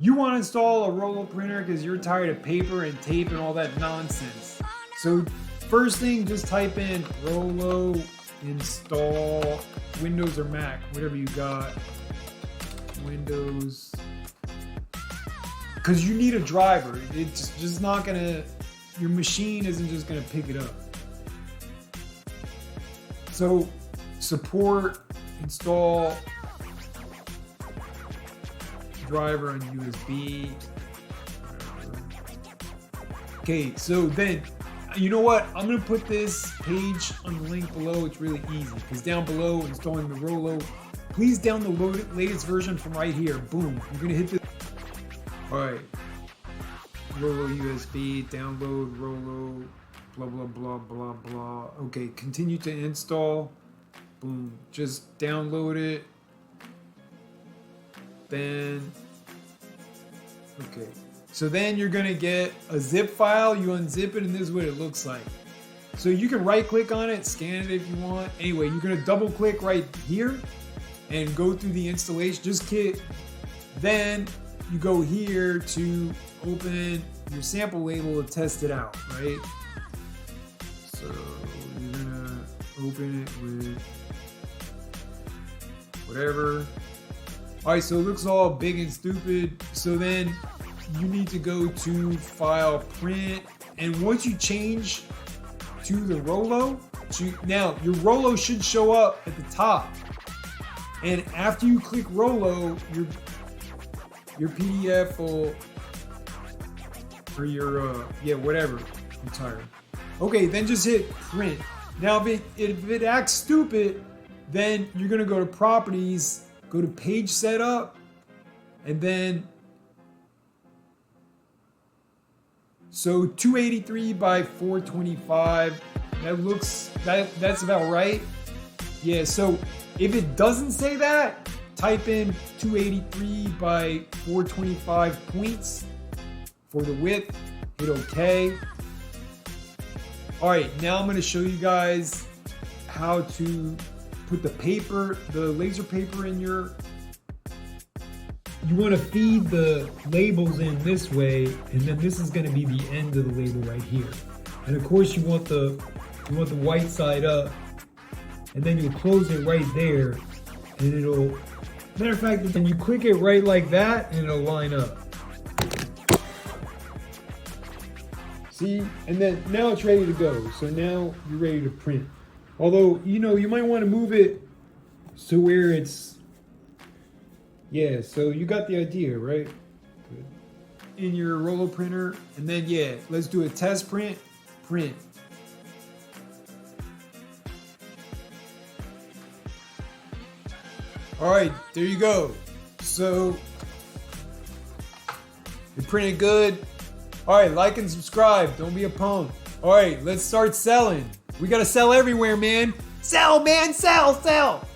You want to install a Rollo printer because you're tired of paper and tape and all that nonsense. So first thing, just type in Rollo install Windows or Mac, whatever you got. Windows. Because you need a driver. It's just not gonna, your machine isn't just gonna pick it up. So support, install driver on USB. Okay, so then, you know what? I'm gonna put this page on the link below. It's really easy because down below, installing the Rollo. Please download the latest version from right here. Boom. You're gonna hit this. All right. Rollo USB, download Rollo, blah, blah, blah, blah, blah. Okay, continue to install. Boom. Just download it. Then, okay. So then you're gonna get a zip file. You unzip it, and this is what it looks like. So you can right click on it, scan it if you want. Anyway, you're gonna double click right here and go through the installation. Just click. Then you go here to open your sample label to test it out, right? So you're gonna open it with whatever. All right, so it looks all big and stupid. So then you need to go to File, Print, and once you change to the Rollo, now your Rollo should show up at the top. And after you click Rollo, your PDF will, or your, yeah, whatever. I'm tired. Okay, then just hit Print. Now, if it acts stupid, then you're gonna go to Properties, go to Page Setup, and then, so 283 by 425, that's about right. Yeah, so if it doesn't say that, type in 283 by 425 points for the width, hit OK. All right, now I'm gonna show you guys how to put the paper, the laser paper in your, you wanna feed the labels in this way, and then this is gonna be the end of the label right here. And of course you want the white side up, and then you'll close it right there, and it'll, matter of fact, then you click it right like that, and it'll line up. See, and then now it's ready to go. So now you're ready to print. Although, you know, you might want to move it so where it's, yeah, so you got the idea, right? Good. In your Rollo printer, and then yeah, let's do a test print, print. All right, there you go. So it printed good. All right, like and subscribe. Don't be a punk. All right, let's start selling. We gotta sell everywhere, man. Sell, man, sell, sell.